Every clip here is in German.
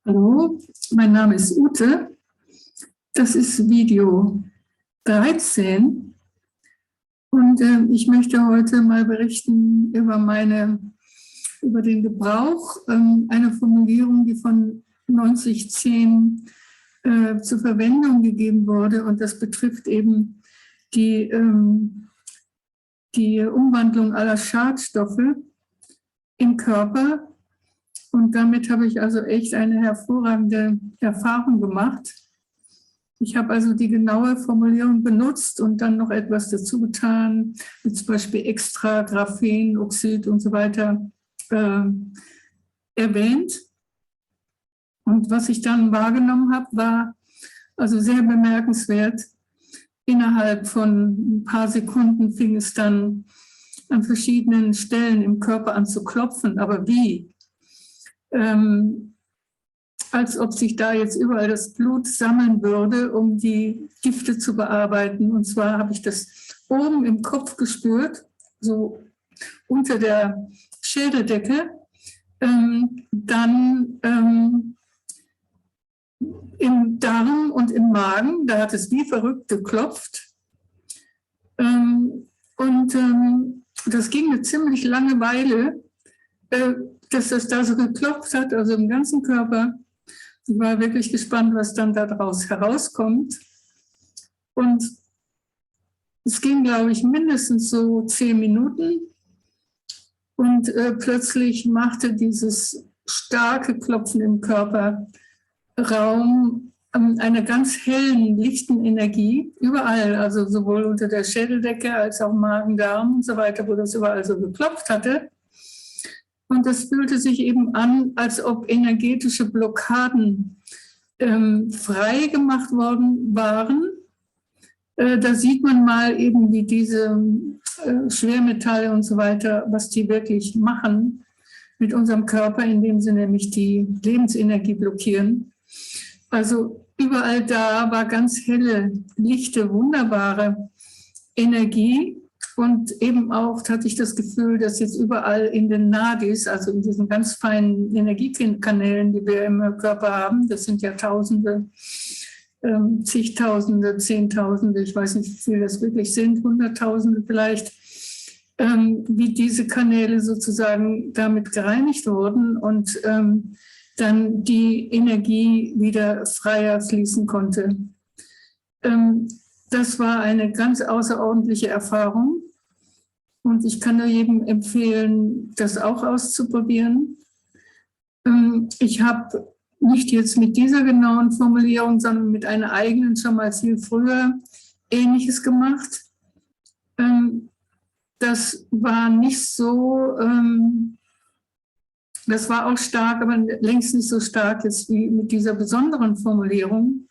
Hallo, mein Name ist Ute. Das ist Video 13 und ich möchte heute mal berichten über den Gebrauch einer Formulierung, die von 9010 zur Verwendung gegeben wurde, und das betrifft eben die Umwandlung aller Schadstoffe im Körper. Und damit habe ich also echt eine hervorragende Erfahrung gemacht. Ich habe also die genaue Formulierung benutzt und dann noch etwas dazu getan, wie zum Beispiel extra Graphenoxid und so weiter erwähnt. Und was ich dann wahrgenommen habe, war also sehr bemerkenswert. Innerhalb von ein paar Sekunden fing es dann an verschiedenen Stellen im Körper an zu klopfen. Aber wie? Als ob sich da jetzt überall das Blut sammeln würde, um die Gifte zu bearbeiten. Und zwar habe ich das oben im Kopf gespürt, so unter der Schädeldecke, dann im Darm und im Magen, da hat es wie verrückt geklopft. Das ging eine ziemlich lange Weile, dass das da so geklopft hat, also im ganzen Körper. Ich war wirklich gespannt, was dann daraus herauskommt. Und es ging, glaube ich, mindestens so 10 Minuten. Und plötzlich machte dieses starke Klopfen im Körper Raum einer ganz hellen, lichten Energie, überall, also sowohl unter der Schädeldecke als auch Magen, Darm und so weiter, wo das überall so geklopft hatte. Und das fühlte sich eben an, als ob energetische Blockaden frei gemacht worden waren. Da sieht man mal eben, wie diese Schwermetalle und so weiter, was die wirklich machen mit unserem Körper, indem sie nämlich die Lebensenergie blockieren. Also überall da war ganz helle, lichte, wunderbare Energie. Und eben auch hatte ich das Gefühl, dass jetzt überall in den Nadis, also in diesen ganz feinen Energiekanälen, die wir im Körper haben, das sind ja Tausende, zigtausende, Zehntausende, ich weiß nicht, wie viele das wirklich sind, Hunderttausende vielleicht, wie diese Kanäle sozusagen damit gereinigt wurden und dann die Energie wieder freier fließen konnte. Das war eine ganz außerordentliche Erfahrung und ich kann nur jedem empfehlen, das auch auszuprobieren. Ich habe nicht jetzt mit dieser genauen Formulierung, sondern mit einer eigenen schon mal viel früher Ähnliches gemacht. Das war nicht so, das war auch stark, aber längst nicht so stark jetzt wie mit dieser besonderen Formulierung.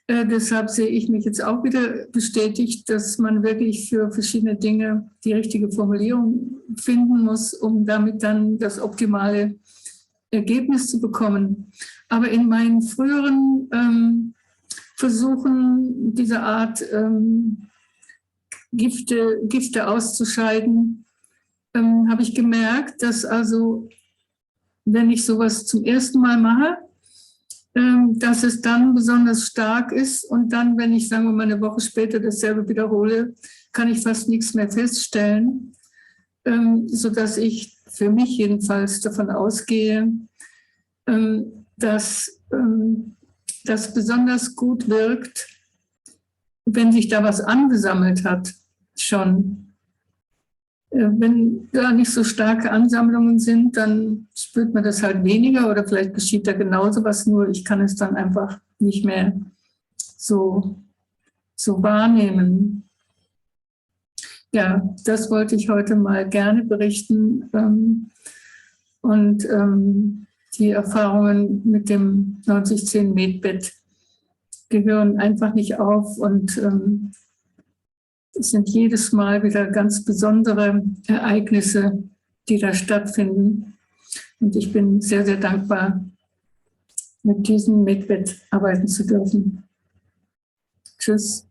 Deshalb sehe ich mich jetzt auch wieder bestätigt, dass man wirklich für verschiedene Dinge die richtige Formulierung finden muss, um damit dann das optimale Ergebnis zu bekommen. Aber in meinen früheren Versuchen, diese Art Gifte auszuscheiden, habe ich gemerkt, dass also, wenn ich sowas zum ersten Mal mache, dass es dann besonders stark ist und dann, wenn ich, sagen wir mal, eine Woche später dasselbe wiederhole, kann ich fast nichts mehr feststellen, sodass ich für mich jedenfalls davon ausgehe, dass das besonders gut wirkt, wenn sich da was angesammelt hat schon. Wenn da nicht so starke Ansammlungen sind, dann spürt man das halt weniger oder vielleicht geschieht da genauso was, nur ich kann es dann einfach nicht mehr so wahrnehmen. Ja, das wollte ich heute mal gerne berichten. Und die Erfahrungen mit dem 9010 Medbed gehören einfach nicht auf und es sind jedes Mal wieder ganz besondere Ereignisse, die da stattfinden. Und ich bin sehr, sehr dankbar, mit diesem Medbed arbeiten zu dürfen. Tschüss.